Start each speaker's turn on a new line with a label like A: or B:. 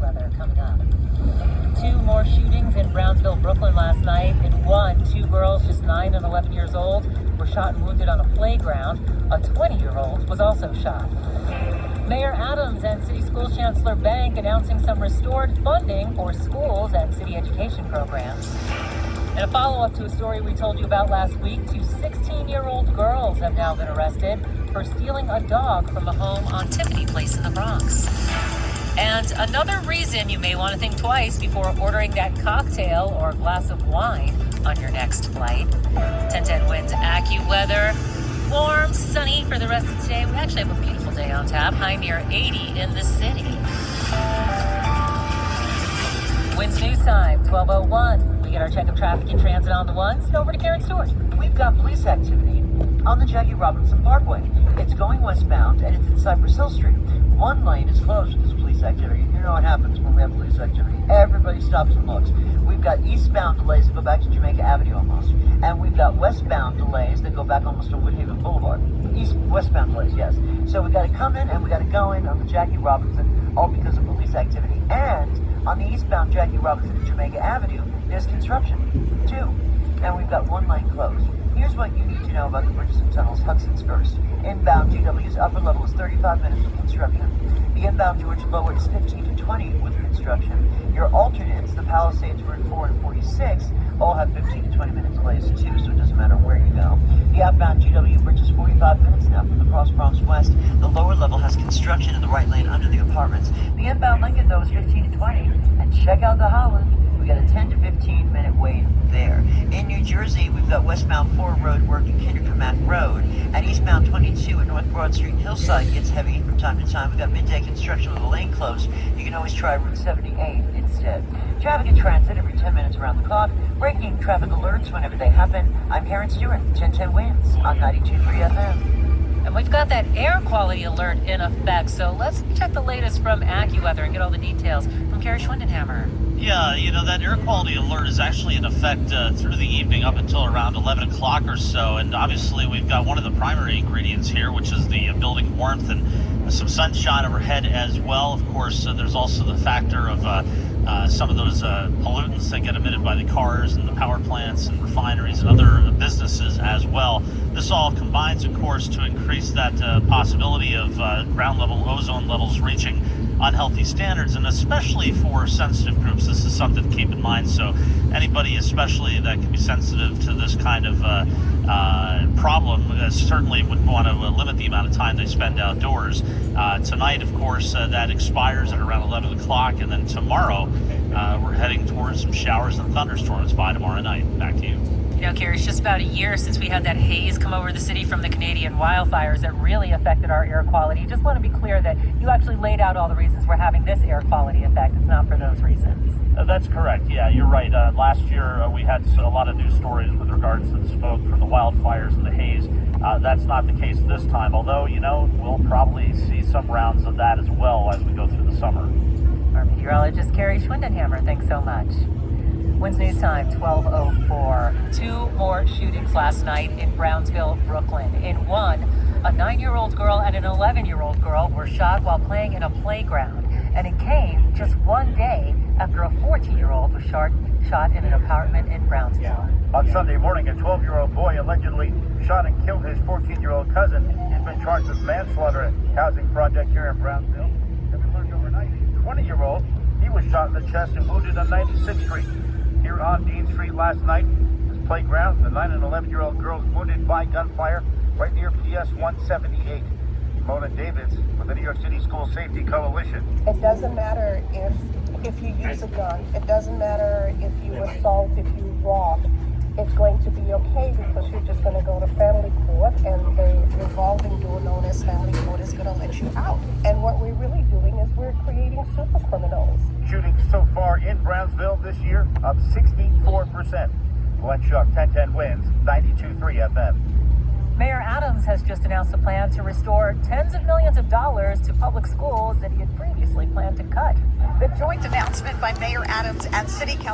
A: weather coming up. Two more shootings in Brownsville, Brooklyn last night. In one, two girls just 9 and 11 years old were shot and wounded on a playground. A 20-year-old was also shot. Mayor Adams and City School Chancellor Bank announcing some restored funding for schools and city education programs. In a follow-up to a story we told you about last week, two 16-year-old girls have now been arrested for stealing a dog from a home on Tiffany Place in the Bronx. And another reason you may want to think twice before ordering that cocktail or glass of wine on your next flight. 1010 Winds AccuWeather. Warm, sunny for the rest of today. We actually have a beautiful day on tap. High near 80 in the city. Winds News Time, 12:01. We get our check of traffic and transit on the ones. And over to Karen Stewart.
B: We've got police activity on the Jackie Robinson Parkway. It's going westbound and it's in Cypress Hill Street. One lane is closed with this police activity. You know what happens when we have police activity. Everybody stops and looks. We've got eastbound delays that go back to Jamaica Avenue almost. And we've got westbound delays that go back almost to Woodhaven Boulevard. Westbound delays, yes. So we got to come in and we got to go in on the Jackie Robinson, all because of police activity. And on the eastbound Jackie Robinson to Jamaica Avenue, there's construction too. And we've got one lane closed. Here's what you need to know about the bridges and tunnels. Hudson's first. Inbound GW's upper level is 35 minutes with construction. The inbound George lower is 15 to 20 with construction. Your alternates, the Palisades, Route 4 and 46, all have 15 to 20 minute delays too, so it doesn't matter where you go. The outbound GW bridge is 45 minutes now from the Cross Bronx West. The lower level has construction in the right lane under the apartments. The inbound Lincoln, though, is 15 to 20. And check out the Holland. We got a 10 to 15 minute wait there. In New Jersey, we've got westbound 4 road work in Kinderkermack Road, and eastbound 22 at North Broad Street and Hillside gets heavy from time to time. We've got midday construction with a lane closed. You can always try Route 78 instead. Traffic and transit every 10 minutes around the clock. Breaking traffic alerts whenever they happen. I'm Karen Stewart, 1010 Winds on 92.3 FM.
A: And we've got that air quality alert in effect, so let's check the latest from AccuWeather and get all the details from Carrie Schwindenhammer.
C: Yeah, that air quality alert is actually in effect through the evening up until around 11 o'clock or so. And obviously we've got one of the primary ingredients here, which is the building warmth and some sunshine overhead as well. Of course, there's also the factor of some of those pollutants that get emitted by the cars and the power plants and refineries and other businesses as well. This all combines, of course, to increase that possibility of ground level ozone levels reaching unhealthy standards, and especially for sensitive groups, this is something to keep in mind. So anybody especially that can be sensitive to this kind of problem certainly would want to limit the amount of time they spend outdoors. Tonight, of course, that expires at around 11 o'clock, and then tomorrow we're heading towards some showers and thunderstorms by tomorrow night. Back to you.
A: Carrie, it's just about a year since we had that haze come over the city from the Canadian wildfires that really affected our air quality. Just want to be clear that you actually laid out all the reasons we're having this air quality effect. It's not for those reasons.
C: That's correct. Yeah, you're right. Last year we had a lot of news stories with regards to the smoke from the wildfires and the haze. That's not the case this time, although, we'll probably see some rounds of that as well as we go through the summer.
A: Our meteorologist, Carrie Schwindenhammer, thanks so much. Winds News Time, 12:04. Two more shootings last night in Brownsville, Brooklyn. In one, a 9-year-old girl and an 11-year-old girl were shot while playing in a playground. And it came just one day after a 14-year-old was shot in an apartment in Brownsville.
D: On Sunday morning, a 12-year-old boy allegedly shot and killed his 14-year-old cousin. He's been charged with manslaughter at a housing project here in Brownsville. And we learned overnight, a 20-year-old, he was shot in the chest and wounded on 96th Street. Here on Dean Street last night, this playground, the 9 and 11-year-old girls wounded by gunfire right near PS 178. Mona Davids with the New York City School Safety Coalition.
E: It doesn't matter if you use a gun. It doesn't matter if you assault, if you rob. It's going to be okay because you're just going to go to family court, and the revolving door known as family court is going to let you out. And what we're really doing is we're creating super criminals.
D: Shootings so far in Brownsville this year up 64%. Glenn Shuck, 1010 Winds, 92.3 FM.
A: Mayor Adams has just announced a plan to restore tens of millions of dollars to public schools that he had previously planned to cut.
F: The joint announcement by Mayor Adams and City Council